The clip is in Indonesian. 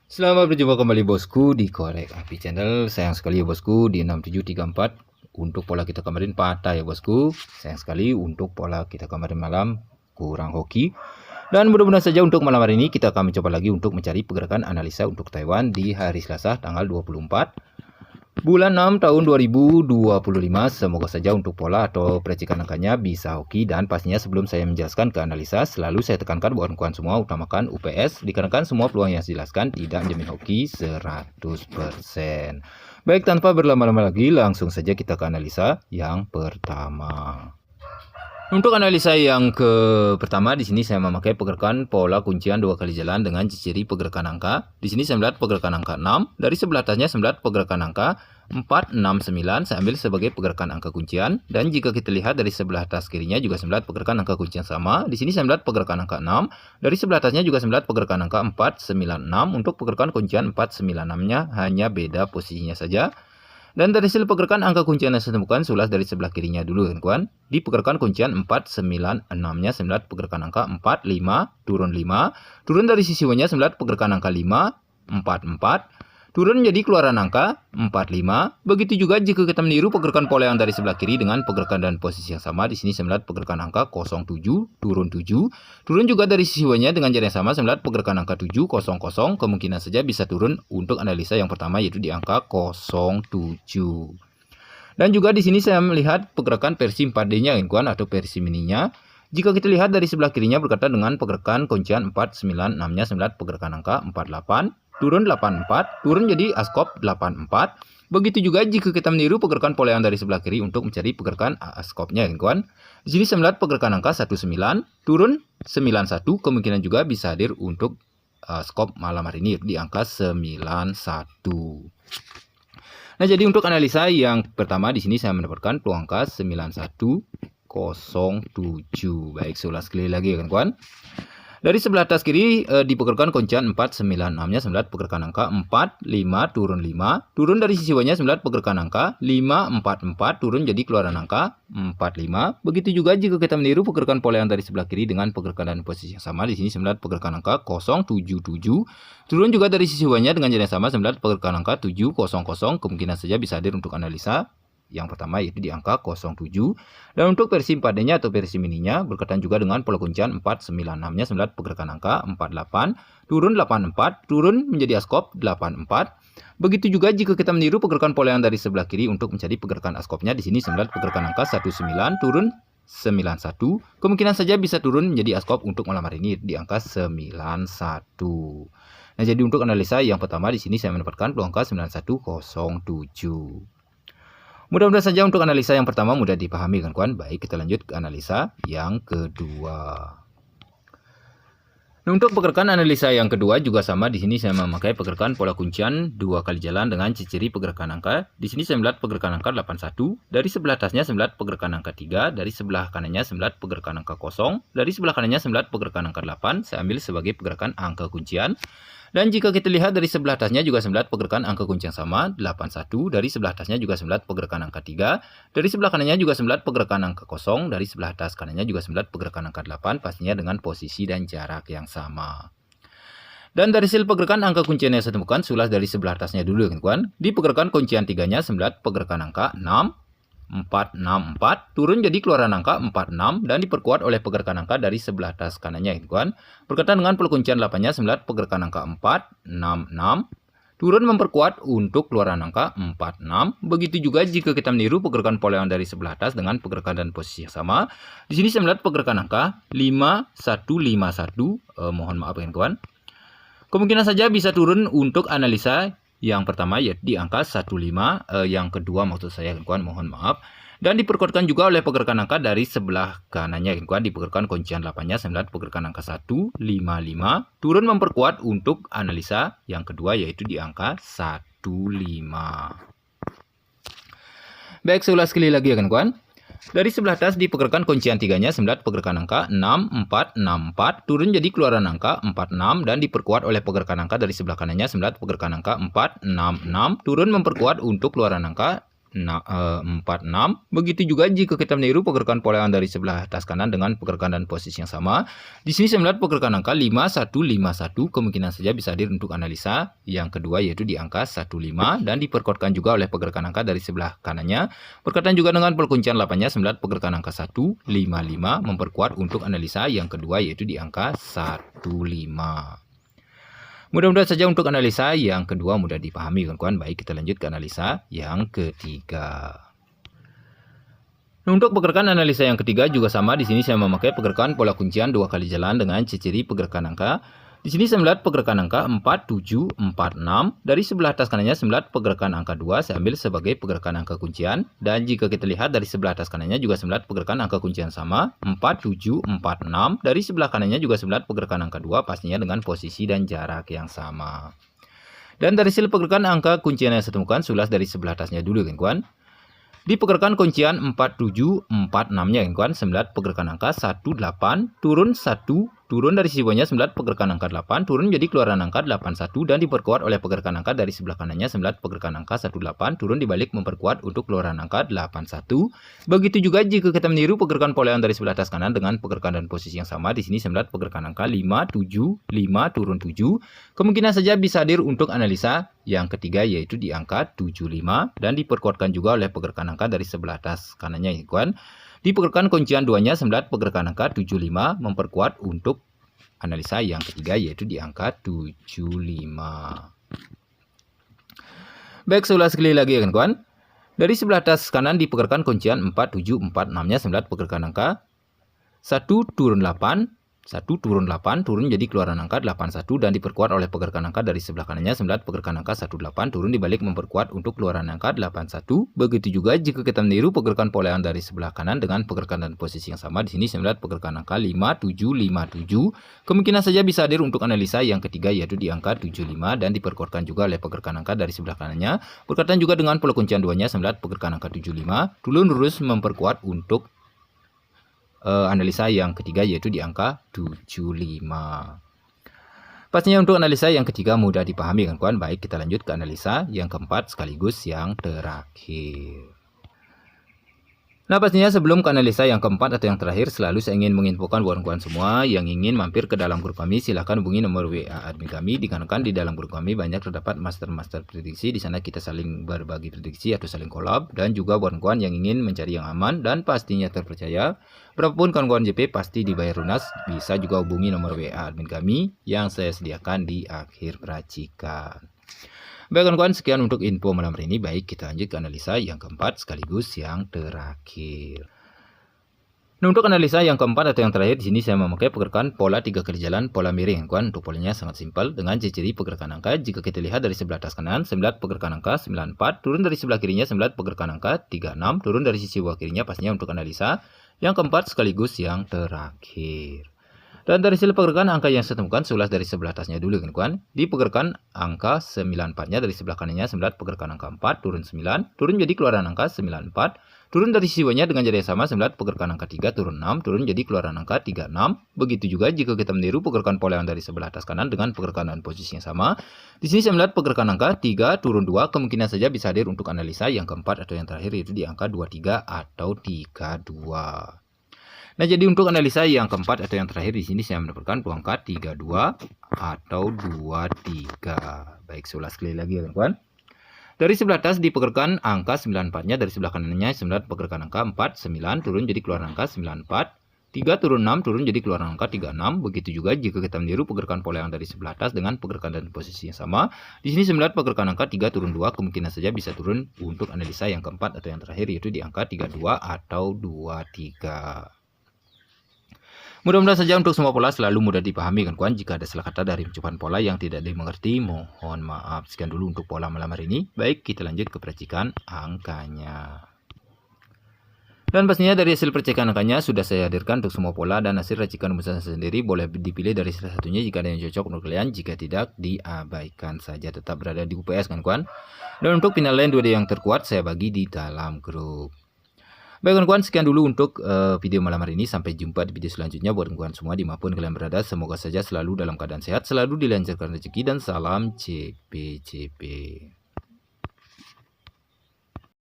Selamat berjumpa kembali bosku di Korek Api Channel. Sayang sekali ya bosku, di 6734 untuk pola kita kemarin patah ya bosku. Sayang sekali untuk pola kita kemarin malam kurang hoki. Dan mudah-mudahan saja untuk malam hari ini kita akan mencoba lagi untuk mencari pergerakan analisa untuk Taiwan di hari Selasa tanggal 24 bulan 6 tahun 2025. Semoga saja untuk pola atau percikan angkanya bisa hoki. Dan pastinya sebelum saya menjelaskan ke analisa, selalu saya tekankan buat kawan semua utamakan UPS, dikarenakan semua peluang yang dijelaskan tidak menjamin hoki 100%. Baik, tanpa berlama-lama lagi, langsung saja kita ke analisa yang pertama. Untuk analisa yang pertama, di sini saya memakai pergerakan pola kuncian dua kali jalan dengan ciri pergerakan angka. Di sini saya melihat pergerakan angka 6, dari sebelah atasnya saya melihat pergerakan angka 469, saya ambil sebagai pergerakan angka kuncian. Dan jika kita lihat dari sebelah atas kirinya juga saya melihat pergerakan angka kuncian sama. Di sini saya melihat pergerakan angka 6, dari sebelah atasnya juga saya melihat pergerakan angka 496. Untuk pergerakan kuncian 496-nya hanya beda posisinya saja. Dan dari hasil pergerakan angka kuncian yang saya temukan, sulas dari sebelah kirinya dulu kawan. Di pergerakan kuncian 496-nya saya melihat pergerakan angka 45, turun 5. Turun dari sisi Y-nya saya melihat pergerakan angka 5, 44. Turun menjadi keluaran angka 45. Begitu juga jika kita meniru pergerakan pola yang dari sebelah kiri dengan pergerakan dan posisi yang sama. Di sini saya melihat pergerakan angka 07, turun 7. Turun juga dari sisi Y-nya dengan cara yang sama. Saya melihat pergerakan angka 700. Kemungkinan saja bisa turun untuk analisa yang pertama, yaitu di angka 07. Dan juga di sini saya melihat pergerakan versi 4D-nya kawan, atau versi mininya. Jika kita lihat dari sebelah kirinya berkaitan dengan pergerakan kuncian 496-nya, saya melihat pergerakan angka 48. Turun 84, turun jadi askop 84. Begitu juga jika kita meniru pergerakan pola yang dari sebelah kiri untuk mencari pergerakan askopnya kawan. Di sini saya melihat pergerakan angka 19, turun 91, kemungkinan juga bisa hadir untuk skop malam hari ini di angka 91. Nah, jadi untuk analisa yang pertama di sini saya mendapatkan peluang angka 9107. Baik, saya ulas sekali lagi kawan. Dari sebelah atas kiri di pergerakan kuncian 496-nya saya melihat pergerakan angka 45, turun 5. Turun dari sisi Y-nya saya melihat pergerakan angka 544, turun jadi keluaran angka 45. Begitu juga jika kita meniru pergerakan pola yang dari sebelah kiri dengan pergerakan dan posisi yang sama. Di sini saya melihat pergerakan angka 077. Turun juga dari sisi Y-nya dengan cara yang sama. Saya melihat pergerakan angka 700. Kemungkinan saja bisa hadir untuk analisa yang pertama, yaitu di angka 07. Dan untuk versi 4D-nya atau versi mininya berkaitan juga dengan pola kuncian 496-nya, saya melihat pergerakan angka 48, turun 84, turun menjadi askop 84. Begitu juga jika kita meniru pergerakan pola yang dari sebelah kiri untuk mencari pergerakan askopnya. Di sini saya melihat pergerakan angka 19, turun 91. Kemungkinan saja bisa turun menjadi askop untuk malam hari ini di angka 91. Nah, jadi untuk analisa yang pertama di sini saya mendapatkan peluang angka 9107. Mudah-mudahan saja untuk analisa yang pertama mudah dipahami kawan. Baik, kita lanjut ke analisa yang kedua. Nah, untuk pergerakan analisa yang kedua juga sama. Di sini saya memakai pergerakan pola kuncian dua kali jalan dengan ciri pergerakan angka. Di sini saya melihat pergerakan angka 81. Dari sebelah atasnya saya melihat pergerakan angka 3. Dari sebelah kanannya saya melihat pergerakan angka 0. Dari sebelah kanannya saya melihat pergerakan angka 8. Saya ambil sebagai pergerakan angka kuncian. Dan jika kita lihat dari sebelah atasnya juga saya melihat pergerakan angka kunci yang sama, 81. Dari sebelah atasnya juga saya melihat pergerakan angka 3. Dari sebelah kanannya juga saya melihat pergerakan angka 0. Dari sebelah atas kanannya juga saya melihat pergerakan angka 8, pastinya dengan posisi dan jarak yang sama. Dan dari hasil pergerakan angka kuncian yang saya temukan, sulas dari sebelah atasnya dulu kawan. Di pergerakan kuncian 3-nya saya melihat pergerakan angka 6. 464, turun jadi keluaran angka 46 dan diperkuat oleh pergerakan angka dari sebelah atas kanannya kawan. Berkaitan dengan perkuncian 8-nya saya melihat pergerakan angka 466, turun memperkuat untuk keluaran angka 46. Begitu juga jika kita meniru pergerakan pola yang dari sebelah atas dengan pergerakan dan posisi yang sama. Di sini saya melihat pergerakan angka 5151, mohon maaf kawan. Kemungkinan saja bisa turun untuk analisa yang pertama, yaitu di angka 15, yang kedua maksud saya kawan, mohon maaf. Dan diperkuatkan juga oleh pergerakan angka dari sebelah kanannya kawan. Di pergerakan kuncian 8-nya saya melihat pergerakan angka 155, turun memperkuat untuk analisa yang kedua, yaitu di angka 15. Baik, saya ulas sekali lagi kawan. Dari sebelah atas di pergerakan kuncian 3-nya saya melihat pergerakan angka 6464, turun jadi keluaran angka 46 dan diperkuat oleh pergerakan angka dari sebelah kanannya saya melihat pergerakan angka 466, turun memperkuat untuk keluaran angka 46. Begitu juga jika kita meniru pergerakan pola yang dari sebelah atas kanan dengan pergerakan dan posisi yang sama. Di sini saya melihat pergerakan angka 5151 kemungkinan saja bisa hadir untuk analisa yang kedua, yaitu di angka 15 dan diperkuatkan juga oleh pergerakan angka dari sebelah kanannya. Berkaitan juga dengan perkuncian 8-nya, saya melihat pergerakan angka 155 memperkuat untuk analisa yang kedua, yaitu di angka 15. Mudah-mudahan saja untuk analisa yang kedua mudah dipahami kawan-kawan. Baik, kita lanjut ke analisa yang ketiga. Untuk pergerakan analisa yang ketiga juga sama. Di sini saya memakai pergerakan pola kuncian 2 kali jalan dengan ciri pergerakan angka. Di sini saya melihat pergerakan angka 4746. Dari sebelah atas kanannya saya melihat pergerakan angka 2 saya ambil sebagai pergerakan angka kuncian. Dan jika kita lihat dari sebelah atas kanannya juga saya melihat pergerakan angka kuncian sama 4746. Dari sebelah kanannya juga saya melihat pergerakan angka 2 pastinya dengan posisi dan jarak yang sama. Dan dari hasil pergerakan angka kuncian yang saya temukan, sulas dari sebelah atasnya dulu kawan-kawan. Di pergerakan kuncian 4746-nya kawan, saya melihat pergerakan angka 18 turun 1, turun dari sisi bawahnya saya melihat pergerakan angka 8 turun menjadi keluaran angka 81 dan diperkuat oleh pergerakan angka dari sebelah kanannya saya melihat pergerakan angka 18 turun dibalik memperkuat untuk keluaran angka 81. Begitu juga jika kita meniru pergerakan pola yang dari sebelah atas kanan dengan pergerakan dan posisi yang sama. Di sini saya melihat pergerakan angka 575 turun 7 kemungkinan saja bisa hadir untuk analisa yang ketiga, yaitu di angka 75 dan diperkuatkan juga oleh pergerakan angka dari sebelah atas kanannya kawan. Di pergerakan kuncian 2-nya saya melihat pergerakan angka 75 memperkuat untuk analisa yang ketiga, yaitu di angka 75. Baik, saya ulas sekali lagi kawan-kawan. Dari sebelah atas kanan di pergerakan kuncian 4746-nya saya melihat pergerakan angka 1 turun 8, 1 turun 8 turun jadi keluaran angka 81 dan diperkuat oleh pergerakan angka dari sebelah kanannya saya melihat pergerakan angka 18 turun dibalik memperkuat untuk keluaran angka 81. Begitu juga jika kita meniru pergerakan pola yang dari sebelah kanan dengan pergerakan dan posisi yang sama. Di sini saya melihat pergerakan angka 5757 kemungkinan saja bisa hadir untuk analisa yang ketiga, yaitu di angka 75 dan diperkuatkan juga oleh pergerakan angka dari sebelah kanannya. Berkaitan juga dengan pola kuncian 2-nya saya melihat pergerakan angka 75 turun lurus memperkuat untuk analisa yang ketiga, yaitu di angka 75. Pastinya untuk analisa yang ketiga mudah dipahami kawan-kawan. Baik, kita lanjut ke analisa yang keempat sekaligus yang terakhir. Nah, pastinya sebelum ke analisa yang keempat atau yang terakhir, selalu saya ingin menginfokan kawan-kawan semua yang ingin mampir ke dalam grup kami, silahkan hubungi nomor WA admin kami, dikarenakan di dalam grup kami banyak terdapat master-master prediksi. Di sana kita saling berbagi prediksi atau saling collab, dan juga kawan-kawan yang ingin mencari yang aman dan pastinya terpercaya. Berapapun kawan-kawan JP pasti dibayar lunas, bisa juga hubungi nomor WA admin kami yang saya sediakan di akhir racikan. Baik kawan-kawan, sekian untuk info malam hari ini. Baik, kita lanjut ke analisa yang keempat sekaligus yang terakhir. Nah, untuk analisa yang keempat atau yang terakhir, di sini saya memakai pergerakan pola 3 kali jalan pola miring kawan. Untuk polanya sangat simpel dengan ciri pergerakan angka. Jika kita lihat dari sebelah atas kanan, saya melihat pergerakan angka 94, turun dari sebelah kirinya saya melihat pergerakan angka 36, turun dari sisi bawah kirinya pastinya untuk analisa yang keempat sekaligus yang terakhir. Dan dari hasil pergerakan angka yang saya temukan, sulas dari sebelah atasnya dulu kawan-kawan. Di pergerakan angka 94-nya dari sebelah kanannya saya melihat pergerakan angka 4 turun 9, turun jadi keluaran angka 94. Turun dari sisi bawahnya dengan cara yang sama saya melihat pergerakan angka 3 turun 6, turun jadi keluaran angka 36. Begitu juga jika kita meniru pergerakan pola yang dari sebelah atas kanan dengan pergerakan dan posisi yang sama. Di sini saya melihat pergerakan angka 3 turun 2 kemungkinan saja bisa hadir untuk analisa yang keempat atau yang terakhir, yaitu di angka 23 atau 32. Nah, jadi untuk analisa yang keempat atau yang terakhir, di sini saya mendapatkan peluang angka 32 atau 23. Baik, saya ulas sekali lagi kawan-kawan. Dari sebelah atas di pergerakan angka 94-nya, dari sebelah kanannya saya melihat pergerakan angka 49 turun jadi keluar angka 94. 3 turun 6 turun jadi keluar angka 36. Begitu juga jika kita meniru pergerakan pola yang dari sebelah atas dengan pergerakan dan posisi yang sama. Di sini saya melihat pergerakan angka 3 turun 2 kemungkinan saja bisa turun untuk analisa yang keempat atau yang terakhir, yaitu di angka 32 atau 23. Mudah-mudahan saja untuk semua pola selalu mudah dipahami kawan-kawan. Jika ada salah kata dari ucapan pola yang tidak dimengerti, mohon maaf. Sekian dulu untuk pola malam hari ini. Baik, kita lanjut ke percikan angkanya. Dan pastinya dari hasil percikan angkanya sudah saya hadirkan untuk semua pola, dan hasil racikan rumusan sendiri boleh dipilih dari salah satunya jika ada yang cocok untuk kalian. Jika tidak, diabaikan saja, tetap berada di UPS kawan-kawan. Dan untuk penilaian 2D yang terkuat saya bagi di dalam grup. Baik kawan-kawan, sekian dulu untuk video malam hari ini. Sampai jumpa di video selanjutnya buat kawan-kawan semua dimanapun kalian berada. Semoga saja selalu dalam keadaan sehat, selalu dilancarkan rezeki, dan salam CPCP.